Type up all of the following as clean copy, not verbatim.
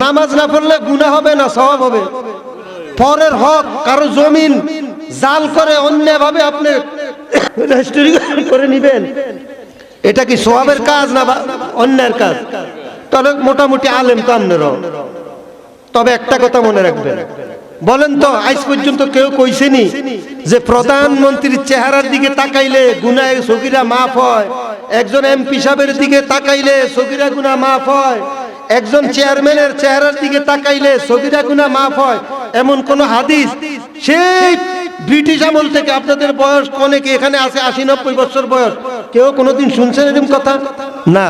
নামাজ না পড়লে গুনাহ হবে না সওয়াব হবে? পরের হক, কারো জমিন জাল করে অন্যায়ভাবে আপনি রেজিস্ট্রি করে নেবেন, এটা কি সওয়াবের কাজ না অন্যায়ের কাজ? তাহলে মোটামুটি আলেম তো আপনারাও। তবে একটা কথা মনে রাখবেন, বলেন তো আজ পর্যন্ত কেউ কইছেনি যে প্রধানমন্ত্রীর চেহারার দিকে তাকাইলে গুনাহ সগীরা মাফ হয়, একজন এমপি সাহেবের দিকে তাকাইলে সগীরা গুনাহ মাফ হয়, একজন চেয়ারম্যানের চেহারার দিকে তাকাইলে সগীরা গুনাহ মাফ হয়? এমন কোন হাদিস সেই ব্রিটিশ আমল থেকে, আপনাদের বয়স অনেকে এখানে আছে 80-90 বছর বয়স, কেউ কোনোদিন শুনছেন এরকম কথা? না।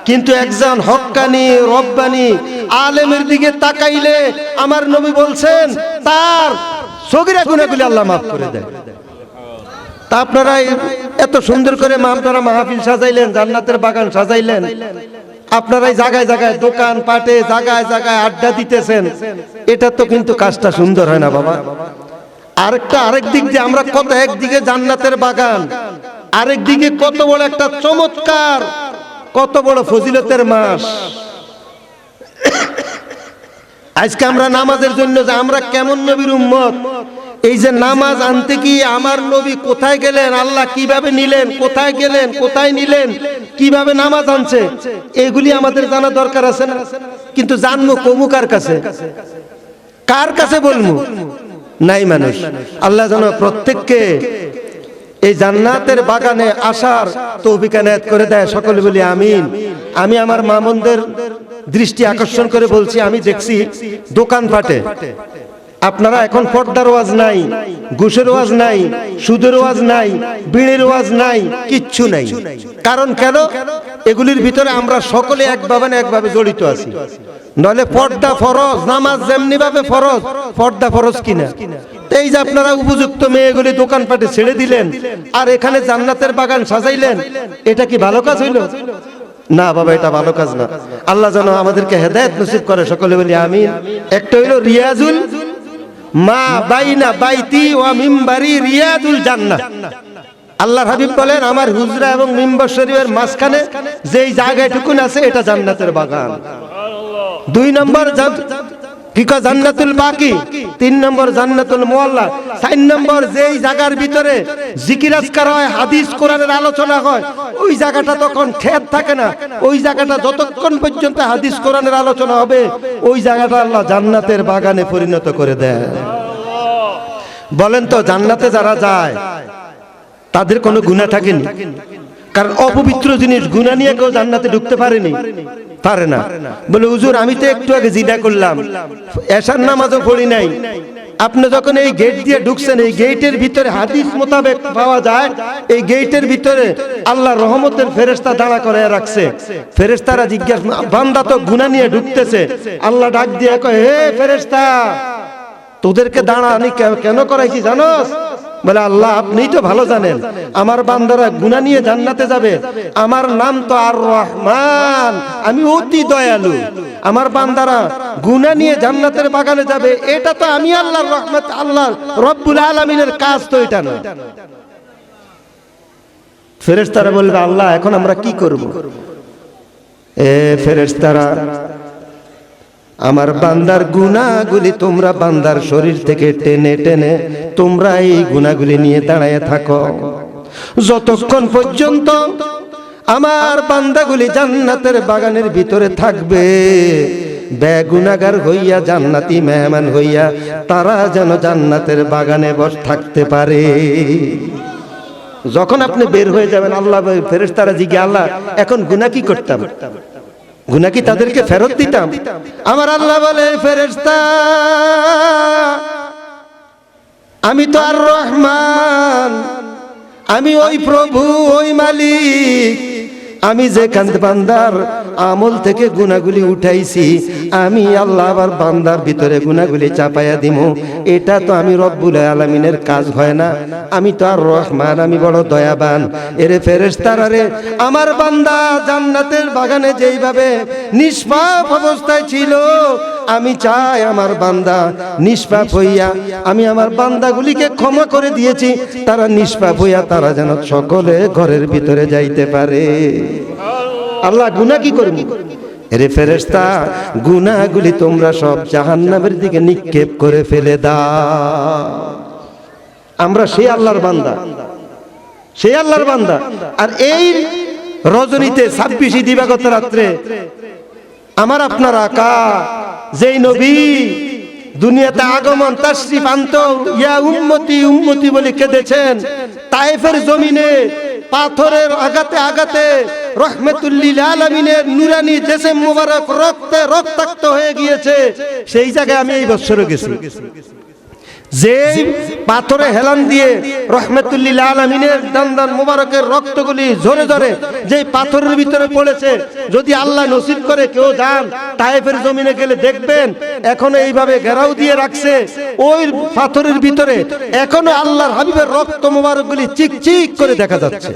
কিন্তু একজন হক্কানি রব্বানি আলেমের দিকে তাকাইলে আমার নবী বলছেন তার সগীরা গুনাহগুলি আল্লাহ মাফ করে দেয়। তা আপনারা এত সুন্দর করে আপনারা মাহফিল সাজাইলেন, জান্নাতের বাগান সাজাইলেন, আপনারাই জায়গায় জায়গায় দোকান পাটে জায়গায় জায়গায় আড্ডা দিতেছেন, এটা তো কিন্তু কাজটা সুন্দর হয় না বাবা। আরেক দিক দিয়ে আমরা কত, একদিকে জান্নাতের বাগান, আরেক দিকে কত বড় একটা চমৎকার, কত বড় ফজিলতের মাস। আজকে আমরা নামাজের জন্য যে আমরা কেমন নবীর উম্মত, এই যে নামাজ আনতে কি আমার নবী কোথায় গেলেন, আল্লাহ কিভাবে নিলেন, কোথায় গেলেন, কোথায় নিলেন, কিভাবে নামাজ আনছে, এগুলি আমাদের জানা দরকার আছে না? কিন্তু জানবো কমু কার কাছে, কার কাছে বলবো? নাই মানুষ। আল্লাহ যেন প্রত্যেককে এই জান্নাতের বাগানে আসার তৌফিক এনায়েত করে দেয়। সকলে বলি আমিন। আমি আমার মামুনদের দৃষ্টি আকর্ষণ করে বলছি, আমি দেখছি দোকানপাটে আপনারা এখন পর্দার ওয়াজ নাই, ঘুষের ওয়াজ নাই, সুদের ওয়াজ নাই, বিড়ির ওয়াজ নাই, কিচ্ছু নাই। কারণ কেন? এগুলির ভিতরে আমরা সকলে একভাবে না একভাবে জড়িত আছি। নলে পর্দা ফরজ, নামাজ যেমনি ভাবে ফরজ, পর্দা ফরজ কিনা? এই যে আপনারা উপযুক্ত মেয়েগুলি দোকানপাটে ছেড়ে দিলেন আর এখানে জান্নাতের বাগান সাজাইলেন, এটা কি ভালো কাজ হইল? না বাবা, এটা ভালো কাজ না। আল্লাহ যেন আমাদেরকে হেদায়েত নসিব করে। সকলে বলি আমিন। একটা হইল রিয়াজুল মা বাইনা বাইতি ওয়া মিম্বারি রিয়াদুল জান্নাহ। আল্লাহর হাবিব বলেন আমার হুজরা এবং মিম্বার শরীফের মাঝখানে যেই জায়গাটুকুন আছে এটা জান্নাতের বাগান। 2 নম্বর কি কয় জান্নাতুল বাকি, 3 নম্বর জান্নাতুল মুআল্লা, 4 নম্বর যেই জায়গার ভিতরে জিকির আজকার হয়, হাদিস কোরআনের আলোচনা হয়, ওই জায়গাটা তখন খেত থাকে না, ওই জায়গাটা যতক্ষণ পর্যন্ত হাদিস কোরআনের আলোচনা হবে ওই জায়গাটা আল্লাহ জান্নাতের বাগানে পরিণত করে দেয়। বলেন তো জান্নাতে যারা যায় তাদের কোনো গুনাহ থাকেনি? কারণ অপবিত্র জিনিস গুনাহ নিয়ে কেউ জান্নাতে ঢুকতে পারেনি, পারে না। বলে হুজুর আমি তো একটু আগে জিনা করলাম, এশার নামাজও পড়ি নাই। আপনি যখন এই গেট দিয়ে ঢুকছেন, এই গেটের ভিতরে হাদিস মোতাবেক পাওয়া যায় এই গেটের ভিতরে আল্লাহর রহমতের ফেরেশতা দাঁড়া করে রাখছে। ফেরেশতারা জিজ্ঞাসা, বান্দা তো গুনাহ নিয়ে ঢুকতেছে, আল্লাহ ডাক দিয়ে কয় হে ফেরেশতা তোদেরকে দাঁড়ানি কেন করাইছি জানোস? বলে আল্লাহ আপনিই তো ভালো জানেন, আমার বান্দারা গুনাহ নিয়ে জান্নাতে যাবে, আমার নাম তো আর রহমান, আমি অতি দয়ালু, আমার বান্দারা গুনাহ নিয়ে জান্নাতের বাগানে যাবে, এটা তো আমি আল্লাহর রহমত, আল্লাহ রব্বুল আলামিনের কাজ তো এটা না। ফেরেশতারা বলবে আল্লাহ এখন আমরা কি করব? এ ফেরেশতারা আমার বান্দার গুনাহগুলি তোমরা বান্দার শরীর থেকে টেনে টেনে তোমরা এই গুনাহগুলি নিয়ে দাঁড়ায় থাকো, যতক্ষণ পর্যন্ত আমার বান্দাগুলি জান্নাতের বাগানের ভিতরে থাকবে, বেগুনাহগার হইয়া জান্নাতি মেহমান হইয়া তারা যেন জান্নাতের বাগানে বসে থাকতে পারে। যখন আপনি বের হয়ে যাবেন আল্লাহ ফেরেশতারা জিজ্ঞাসা, আল্লাহ এখন গুনাহ কি করতাম? গুনাহ কি তাদেরকে ফেরত দিতাম? আমার আল্লাহ বলে ফেরেশতা আমি তো আর রহমান, আমি ওই প্রভু, ওই মালিক, আমি যেখান বান্দার আমল থেকে গুনাহগুলি উঠাইছি আমি আল্লাহ আবার বান্দার ভিতরে গুনাহগুলি চাপাইয়া দিমু, এটা তো আমি রব্বুল আলামিনের কাজ হয় না। আমি তো আর রহমান, আমি বড় দয়াবান। এরে ফেরেশতারা রে, আমার বান্দা জান্নাতের বাগানে যেইভাবে নিষ্পাপ অবস্থায় ছিল, আমি চাই আমার বান্দা নিষ্পাপ হইয়া, আমি আমার বান্দাগুলিকে ক্ষমা করে দিয়েছি, তারা নিষ্পাপ হইয়া তারা যেন সকলে ঘরের ভিতরে যাইতে পারে। আল্লাহ গুনাহ কি করবি? এরে ফেরেশতা, গুনাহগুলি তোমরা সব জাহান্নামের দিকে নিক্ষেপ করে ফেলে দাও। আমরা সেই আল্লাহর বান্দা, সেই আল্লাহর বান্দা। আর এই রজনীতে 26 দিবাগত রাত্রে আমার আপনার আকা যেই নবী দুনিয়াতে আগমন তাশরিফ আনত, ইয়া উম্মতি উম্মতি বলে কেঁদেছেন, তায়েফের জমিনে পাথরের আঘাতে আঘাতে রহমাতুল লিল আলামিনের নুরানি জিসম মুবারক রক্তে রক্তাক্ত হয়ে গিয়েছে। সেই জায়গায় আমি এই বছরে গেছি, যে পাথরে হেলান দিয়ে রহমাতুল লিল আলামিনের দান মুবারকের রক্তগুলি ঝরে ঝরে যে পাথরের ভিতরে পড়েছে। যদি আল্লাহ নসিব করে কেউ যান তায়েফের জমিনে গেলে দেখবেন এখনো এইভাবে ঘেরাও দিয়ে রাখছে, ওই পাথরের ভিতরে এখনো আল্লাহর হাবিবের রক্ত মুবারকগুলি চিকচিক করে দেখা যাচ্ছে।